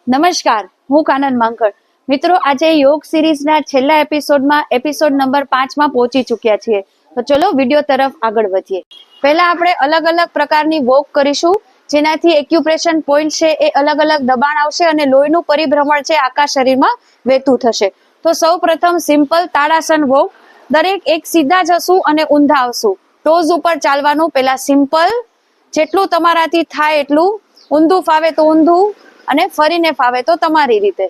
નમસ્કાર, હું કાનન માંકડ. મિત્રો, આજે યોગ સિરીઝના છેલ્લા એપિસોડમાં એપિસોડ નંબર 5માં પહોંચી ચૂક્યા છીએ. તો ચલો વિડીયો તરફ આગળ વધીએ. પહેલા આપણે અલગ અલગ પ્રકારની વોક કરીશું, જેનાથી એક્યુપ્રેશન પોઈન્ટ છે એ અલગ અલગ દબાણ આવશે અને લોહીનું પરિભ્રમણ છે આખા શરીરમાં વહેતું થશે. તો સૌ પ્રથમ સિમ્પલ તાડાસન વોક. દરેક એક સીધા જશું અને ઊંધા આવશું. ટોઝ ઉપર ચાલવાનું. પહેલા સિમ્પલ, જેટલું તમારાથી થાય એટલું. ઊંધું ફાવે તો ઊંધું અને ફરીને ફાવે તો તમારી રીતે.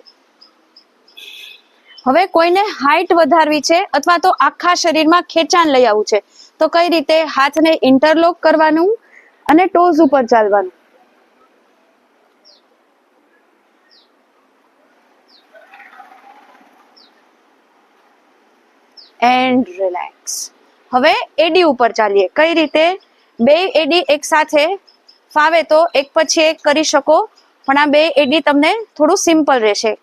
હવે કોઈને હાઈટ વધારવી છે અથવા તો આખા શરીરમાં ખેંચાણ લઈ આવવું છે, તો કઈ રીતે? હાથને ઇન્ટરલોક કરવાનું અને ટોઝ ઉપર ચાલવાનું. And relax. હવે એડી ઉપર ચાલીએ. કઈ રીતે? બે એડી એક સાથે ફાવે તો એક પછી એક કરી શકો, પણ આ બે એડી તમને થોડું સિમ્પલ રહેશે.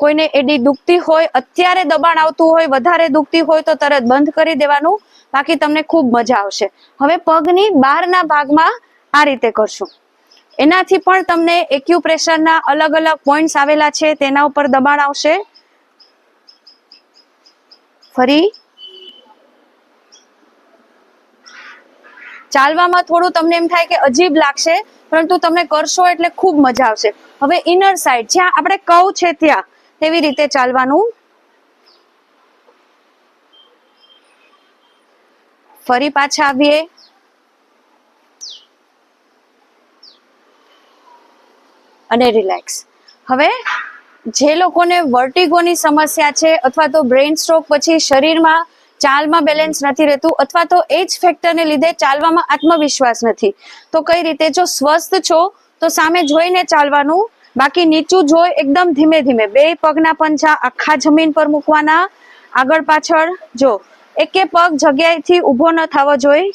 કોઈને એડી દુખતી હોય, અત્યારે દબાણ આવતું હોય, વધારે દુખતી હોય તો તરત બંધ કરી દેવાનું, બાકી તમને ખૂબ મજા આવશે. હવે પગની બહારના ભાગમાં આ રીતે કરશું. એનાથી પણ તમને એક્યુપ્રેશરના અલગ અલગ પોઈન્ટ્સ આવેલા છે, તેના ઉપર દબાણ આવશે. ફરી ચાલવામાં થોડું તમને એમ થાય કે અજીબ લાગશે, પરંતુ તમે કરશો એટલે ખૂબ મજા આવશે. હવે ઇનર સાઈડ, જ્યાં આપણે કવ છે ત્યાં, તેવી રીતે ચાલવાનું. ફરી પાછા આવીએ. અને રિલેક્સ. હવે જે લોકોને વર્ટિગોની સમસ્યા છે અથવા તો બ્રેઇન સ્ટ્રોક પછી શરીરમાં ચાલમાં બેલેન્સ નથી રહેતું, અથવા તો એજ ફેક્ટરને લીધે ચાલવામાં આત્મવિશ્વાસ નથી, તો કઈ રીતે? જો સ્વસ્થ છો તો સામે જોઈને ચાલવાનું, બાકી નીચું જોઈ એકદમ ધીમે ધીમે. બે પગના પંજા આખા જમીન પર મૂકવાના, આગળ પાછળ. જો એકે પગ જગ્યાએથી ઊભો ન થવો જોઈએ.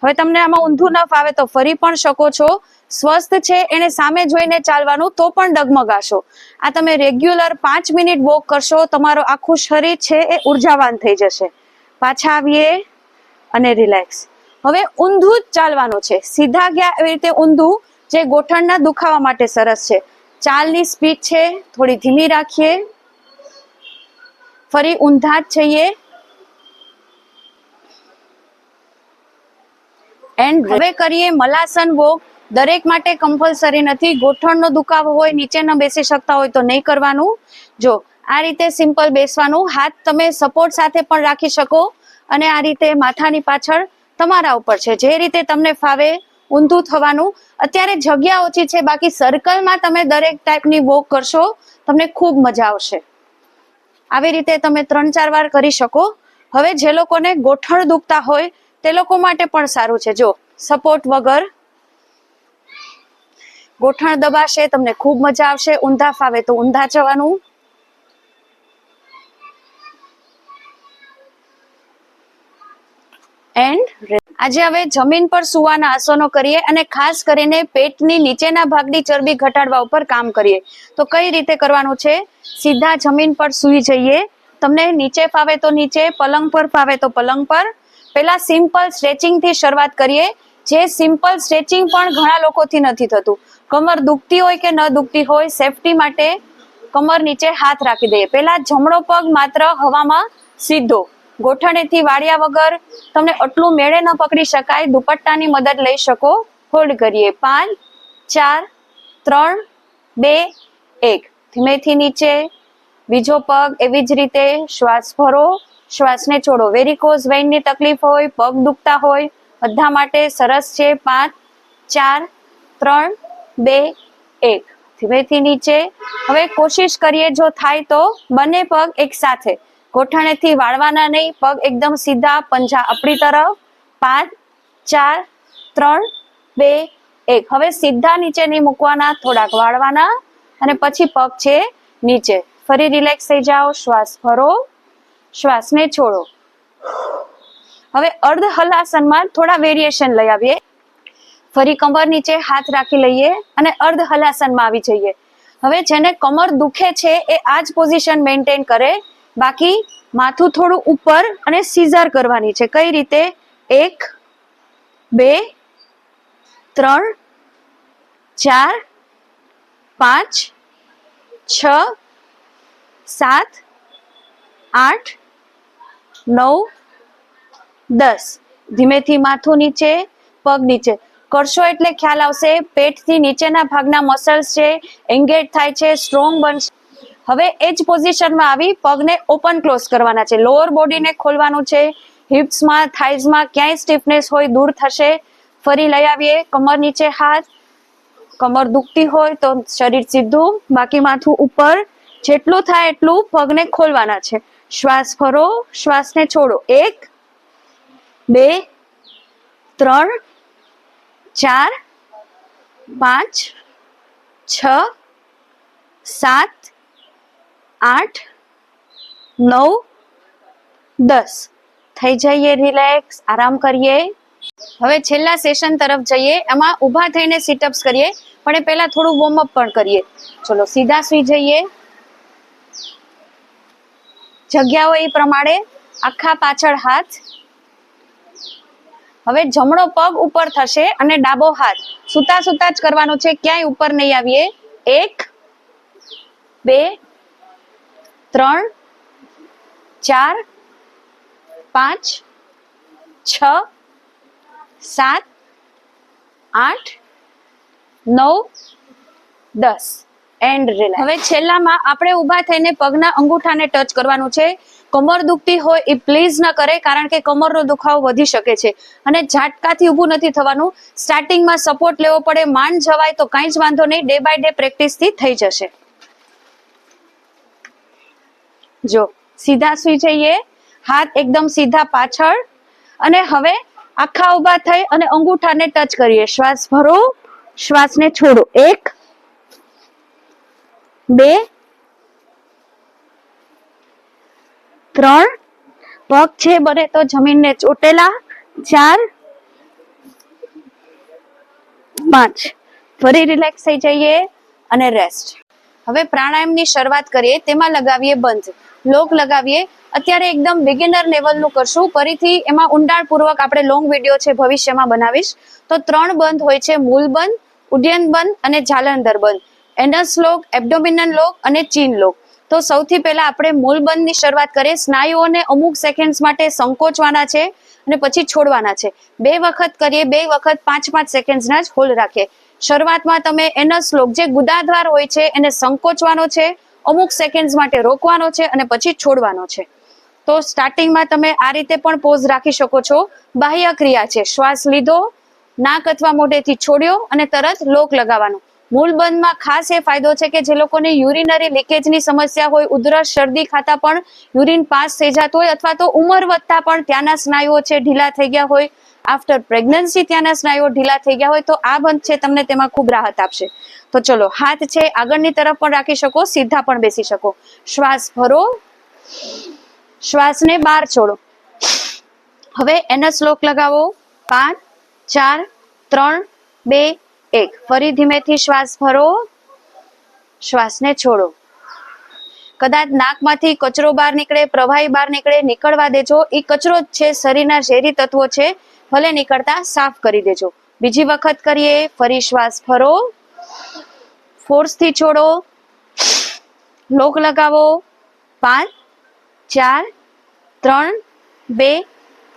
હવે તમને આમાં ઊંધું ન ફાવે તો ફરી પણ શકો છો. સ્વસ્થ છે એને સામે જોઈને ચાલવાનું, તો પણ ડગમગાશો. આ તમે રેગ્યુલર 5 મિનિટ વોક કરશો, તમારું આખું શરીર છે એ ઉર્જાવાન થઈ જશે. પાછા આવીએ અને રિલેક્સ. હવે ઊંધું જ ચાલવાનું છે. સીધા ગયા એવી રીતે ઊંધું, જે ગોઠણના દુખાવા માટે સરસ છે. ચાલની સ્પીડ છે થોડી ધીમી રાખીએ. ફરી ઊંધા જ જઈએ. એન્ડ હવે કરીએ મલાસન વોક. દરેક માટે કમ્પલસરી નથી. ગોઠણનો દુખાવો હોય, નીચે ન બેસી શકતા હોય તો નહીં કરવાનું. જો આ રીતે સિમ્પલ બેસવાનું. હાથ તમે સપોર્ટ સાથે પણ રાખી શકો, અને આ રીતે માથાની પાછળ તમારા ઉપર છે, જે રીતે તમને ફાવે ઊંધું થવાનું. અત્યારે જગ્યા ઓછી છે, બાકી સર્કલમાં તમે દરેક ટાઈપની વોક કરશો, તમને ખૂબ મજા આવશે. આવી રીતે તમે 3-4 વાર કરી શકો. હવે જે લોકોને ગોઠણ દુખતા હોય તે લોકો માટે પણ સારું છે. જો સપોર્ટ વગર ગોઠણ દબાશે, તમને ખૂબ મજા આવશે. ઊંધા ફાવે તો ઊંધા જવાનું. એન્ડ આજે હવે જમીન પર સુવાના આસનો કરીએ, અને ખાસ કરીને પેટની નીચેના ભાગની ચરબી ઘટાડવા ઉપર કામ કરીએ. તો કઈ રીતે કરવાનું છે? સીધા જમીન પર સૂઈ જઈએ. તમને નીચે ફાવે તો નીચે, પલંગ પર ફાવે તો પલંગ પર. પહેલા સિમ્પલ સ્ટ્રેચિંગ થી શરૂઆત કરીએ. જે સિમ્પલ સ્ટ્રેચિંગ પણ ઘણા લોકોથી નથી થતું. કમર દુખતી હોય કે ન દુખતી હોય, સેફટી માટે કમર નીચે હાથ રાખી દઈએ. પહેલા જમણો પગ માત્ર હવામાં સીધો, ગોઠણેથી વાળ્યા વગર. તમને આટલું મેળે ન પકડી શકાય, દુપટ્ટાની મદદ લઈ શકો. હોલ્ડ કરીએ. 5, 4, 3, 2, 1. ધીમેથી નીચે. બીજો પગ એવી જ રીતે. શ્વાસ ભરો, શ્વાસને છોડો. વેરિકોઝ વેઇનની તકલીફ હોય, પગ દુખતા હોય, બધા માટે સરસ છે. 5, 4, 3, 2, 1. ધીમેથી નીચે. હવે કોશિશ કરીએ, જો થાય તો બંને પગ એક સાથે, ગોઠણેથી વાળવાના નહીં, પગ એકદમ સીધા, પંજા આપણી તરફ. 5, 4, 3, 2, 1. હવે સીધા નીચે નહીં મૂકવાના, થોડાક વાળવાના, અને પછી પગ છે નીચે. ફરી રિલેક્સ થઈ જાઓ. શ્વાસ ભરો, શ્વાસને છોડો. હવે અર્ધ હલાસનમાં થોડા વેરિએશન લઈ આવીએ. ફરી કમર નીચે હાથ રાખી લઈએ અને અર્ધ હલાસનમાં આવી જઈએ. હવે જેને કમર દુખે છે એ આ જ પોઝિશન મેન્ટેન કરે, બાકી માથું થોડું ઉપર અને સીઝર કરવાની છે. કઈ રીતે? 1, 2, 3, 4, 5, 6 7 8 9 10. ધીમેથી માથું નીચે, પગ નીચે કરશો એટલે ખ્યાલ આવશે પેટથી નીચેના ભાગના મસલ્સ છે એન્ગેજ થાય છે, સ્ટ્રોંગ બનશે. હવે એ જ પોઝિશનમાં આવી પગને ઓપન ક્લોઝ કરવાના છે, લોઅર બોડીને ખોલવાનું છે, હિપ્સમાં થાઇઝમાં ક્યાંય સ્ટીફનેસ હોય દૂર થશે. ફરી લઈ આવીએ, કમર નીચે હાથ, કમર દુખતી હોય તો શરીર સીધું, બાકી માથું ઉપર, જેટલું થાય એટલું પગને ખોલવાના છે. શ્વાસ ભરો, શ્વાસને છોડો. 1 2 3 4 5 6 7 8 9 10. થઈ જઈએ રિલેક્સ, આરામ કરીએ. હવે છેલ્લા સેશન તરફ જઈએ. એમાં ઊભા થઈને સિટઅપ્સ કરીએ, પણ એ પહેલા થોડું વોર્મઅપ પણ કરીએ. ચલો સીધા સુઈ જઈએ. જગ્યા હોય એ પ્રમાણે આખા પાછળ હાથ. હવે જમણો પગ ઉપર થશે અને ડાબો હાથ સુતા સુતા જ કરવાનું છે, ક્યાંય ઉપર નહીં આવીએ. 1 2 3 4 5 6 7 8 9 10. And relax. હવે છેલ્લામાં આપણે ઊભા થઈને પગના અંગૂઠાને ટચ કરવાનું છે. કમર દુખતી હોય એ પ્લીઝ ન કરે, કારણ કે કમરનો દુખાવો વધી શકે છે અને ઝાટકાથી ઊભું નથી થવાનું. સ્ટાર્ટિંગમાં સપોર્ટ લેવો પડે, માંડ જવાય તો કાંઈ જ વાંધો નહીં, ડે બાય ડે પ્રેક્ટિસથી થઈ જશે. જો સીધા સુઈ જઈએ, હાથ એકદમ સીધા પાછળ, અને હવે આખા ઊભા થઈ અને અંગૂઠાને ટચ કરીએ. શ્વાસ ભરો, શ્વાસને છોડો. 1 2 3, પગ છે બને તો જમીનને ચોટેલા. 4 5. ફરી રિલેક્સ થઈ જઈએ અને રેસ્ટ. હવે પ્રાણાયામની શરૂઆત કરીએ. તેમાં લગાવીએ બંધ, લોક લગાવીએ. અત્યારે એકદમ બિગિનર લેવલનું કરશું. ફરીથી એમાં ઊંડાણપૂર્વક આપણે લોંગ વિડીયો છે ભવિષ્યમાં બનાવીશ. તો 3 બંધ હોય છે: મૂલ બંધ, ઉડ્ડયન બંધ અને જાલંધર બંધ. એનસ લોક, એબ્ડોમિનલ લોક અને ચીન લોક. તો સૌથી પહેલા આપણે મૂલ બંધની શરૂઆત કરીએ. સ્નાયુઓને અમુક સેકન્ડ્સ માટે સંકોચવાના છે અને પછી છોડવાના છે. 2 વખત કરીએ, 2 વખત 5-5 સેકન્ડ્સના જ હોલ્ડ રાખીએ. શરૂઆતમાં તમે એનસ લોક, જે ગુદાદ્વાર હોય છે, એને સંકોચવાનો છે, અમુક સેકન્ડ્સ માટે રોકવાનો છે અને પછી છોડવાનો છે. તો સ્ટાર્ટિંગમાં તમે આ રીતે પણ પોઝ રાખી શકો છો. બાહ્ય ક્રિયા છે, શ્વાસ લીધો, નાક અથવા મોઢેથી છોડ્યો અને તરત લોક લગાવવાનો. મૂળ બંધમાં ખાસ એ ફાયદો છે કે જે લોકોને યુરિનરી લીકેજની સમસ્યા હોય, ઉધરસ શરદી ખાતા પણ યુરિન પાસ થઈ જતું હોય, અથવા તો ઉંમર વધતા પણ ત્યાંના સ્નાયુઓ છે ઢીલા થઈ ગયા હોય, આફ્ટર પ્રેગ્નન્સી ત્યાંના સ્નાયુઓ ઢીલા થઈ ગયા હોય, તો આ બંધ છે તમને તેમાં ખૂબ રાહત આપશે. તો ચલો, હાથ છે આગળની તરફ પણ રાખી શકો, સીધા પણ બેસી શકો. શ્વાસ ભરો, શ્વાસને બહાર છોડો. હવે એનસ લોક લગાવો. 5 4 3 2 1. ફરી ધીમેથી શ્વાસ ભરો, શ્વાસને છોડો. કદાચ નાકમાંથી કચરો બહાર નીકળે, પ્રવાહી બહાર નીકળે, નીકળવા દેજો. એ કચરો જ છે, શરીરના ઝેરી તત્વો છે, ભલે નીકળતા સાફ કરી દેજો. બીજી વખત કરીએ. ફરી શ્વાસ ભરો, ફોર્સથી છોડો, લોક લગાવો. 5 4 3 2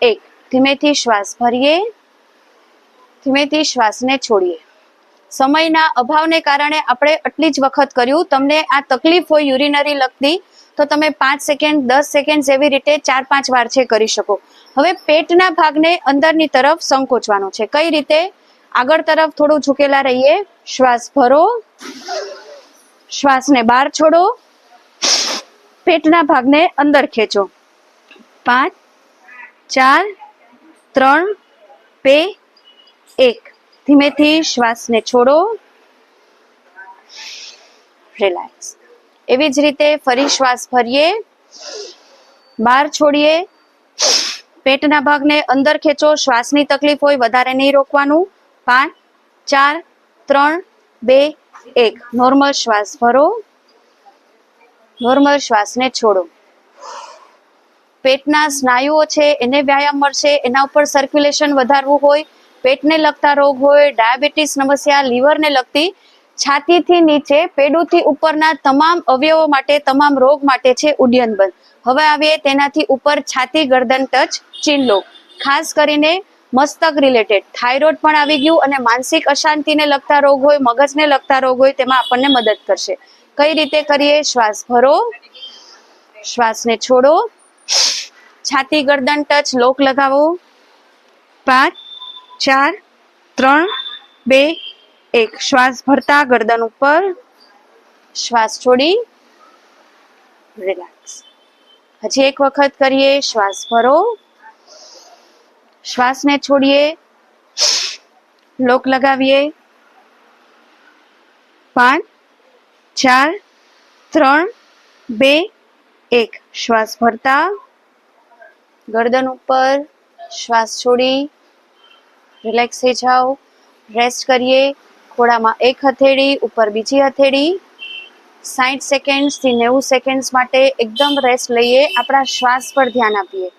1. ધીમેથી શ્વાસ ભરીએ, ધીમેથી શ્વાસને છોડીએ. સમયના અભાવને કારણે આપણે આટલી જ વખત કર્યું. તમને આ તકલીફ હોય યુરિનરી લગતી તો તમે 5 સેકન્ડ 10 સેકન્ડ એવી રીતે 4-5 વાર છે કરી શકો. હવે પેટના ભાગને અંદરની તરફ સંકોચવાનો છે. કઈ રીતે? આગળ તરફ થોડું ઝૂકેલા રહીએ. શ્વાસ ભરો, શ્વાસને બહાર છોડો, પેટના ભાગને અંદર ખેંચો. 5 4 3 2 1. ધીમેથી શ્વાસને છોડો, રિલેક્સ. એવી જ રીતે ફરી શ્વાસ ભરીએ, બહાર છોડીએ, પેટના ભાગને અંદર ખેંચો. શ્વાસની તકલીફ હોય વધારે નહીં રોકવાનું. 5 4 3 2 1. નોર્મલ શ્વાસ ભરો, નોર્મલ શ્વાસને છોડો. પેટના સ્નાયુઓ છે એને વ્યાયામ મળશે, એના ઉપર સર્ક્યુલેશન વધારવું હોય, પેટને લગતા રોગ હોય, ડાયાબિટીસ સમસ્યા, લીવરને લગતી છાતીથી નીચે પેડુથી ઉપરના તમામ અવયવો માટે, તમામ રોગ માટે છે ઉડ્ડયન બંધ. હવે આવીએ તેનાથી ઉપર છાતી ગરદન ટચ ચીન લોક. ખાસ કરીને મસ્તક રિલેટેડ થાઇરોઇડ પણ આવી ગયું અને માનસિક અશાંતિને લગતા રોગ હોય, મગજને લગતા રોગ હોય તેમાં આપણને મદદ કરશે. કઈ રીતે કરીએ? શ્વાસ ભરો, શ્વાસને છોડો, છાતી ગરદન ટચ લોક લગાવો. 5 4 3 2 1. શ્વાસ ભરતા ગરદન ઉપર, શ્વાસ છોડી રિલેક્સ. હજી એક વખત કરીએ. શ્વાસ ભરો, શ્વાસને છોડીએ, લોક લગાવીએ. 5 4 3 2 1. શ્વાસ ભરતા ગરદન ઉપર, શ્વાસ છોડી રિલેક્સ થઈ જાઓ. રેસ્ટ કરીએ. ખોળામાં એક હથેળી, ઉપર બીજી હથેળી. 60 સેકન્ડથી 90 સેકન્ડ માટે એકદમ રેસ્ટ લઈએ. આપણા શ્વાસ પર ધ્યાન આપીએ.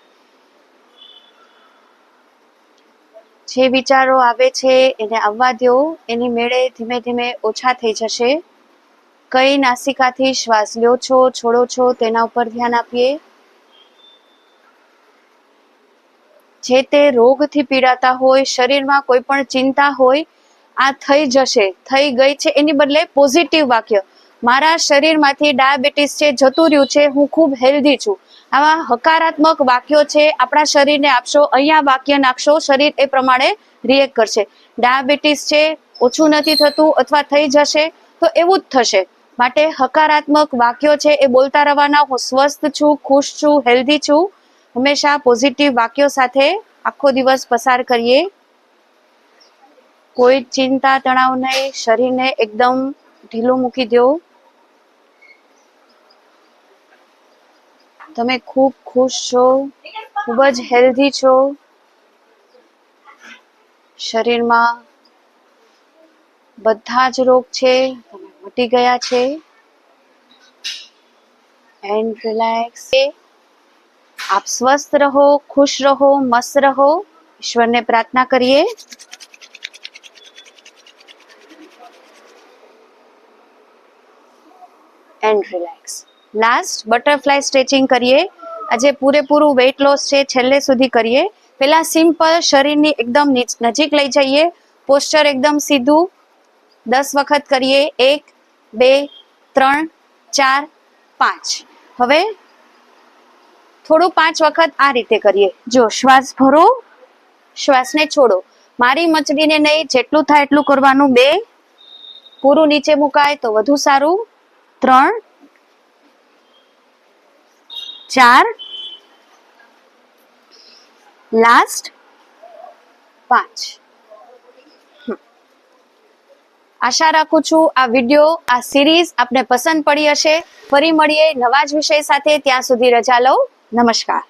જે વિચારો આવે છે એને આવવા દો, એની મેળે ધીમે ધીમે ઓછા થઈ જશે. કઈ નાસિકાથી શ્વાસ લ્યો છો, છોડો છો તેના ઉપર ધ્યાન આપીએ. જે તે રોગથી પીડાતા હોય, શરીરમાં કોઈ પણ ચિંતા હોય, આ થઈ જશે, થઈ ગઈ છે, એની બદલે પોઝિટિવ વાક્ય, મારા શરીરમાંથી ડાયાબિટીસ છે જતું રહ્યું છે, હું ખૂબ હેલ્ધી છું. આવા હકારાત્મક વાક્યો છે આપણા શરીરને આપશો. અહીંયા વાક્ય નાખશો, શરીર એ પ્રમાણે રિએક્ટ કરશે. ડાયાબિટીસ છે, ઓછું નથી થતું અથવા થઈ જશે તો એવું જ થશે. માટે હકારાત્મક વાક્યો છે એ બોલતા રહેવાના. હું સ્વસ્થ છું, ખુશ છું, હેલ્ધી છું. હંમેશા પોઝિટિવ વાક્યો સાથે આખો દિવસ પસાર કરીએ. કોઈ ચિંતા તણાવ નહીં, શરીરને એકદમ ઢીલું મૂકી દો. તમે ખૂબ ખુશ છો, ખૂબ જ હેલ્ધી છો. શરીરમાં બધા જ રોગ છે તમે મટી ગયા છે. And relax. આપ સ્વસ્થ રહો, ખુશ રહો, મસ્ત રહો. ઈશ્વરને પ્રાર્થના કરીએ. And relax. Last butterfly stretching કરીએ. આજે પૂરેપૂરું વેઇટ લોસ છે, છેલ્લે સુધી કરીએ. પેલા સિમ્પલ શરીરની એકદમ નજીક લઈ જઈએ. પોસ્ચર એકદમ સીધું. 10 વખત કરીએ. 1 2 3 4 5. હવે થોડું 5 વખત આ રીતે કરીએ. જો શ્વાસ ભરો, શ્વાસને છોડો. મારી મચડીને નહીં, જેટલું થાય એટલું કરવાનું. 2, પૂરું નીચે મુકાય તો વધુ સારું. 3 4, લાસ્ટ 5. આશા રાખું છું આ વિડીયો, આ સિરીઝ આપને પસંદ પડી હશે. ફરી મળીએ નવા જ વિષય સાથે. ત્યાં સુધી રજા લો. નમસ્કાર.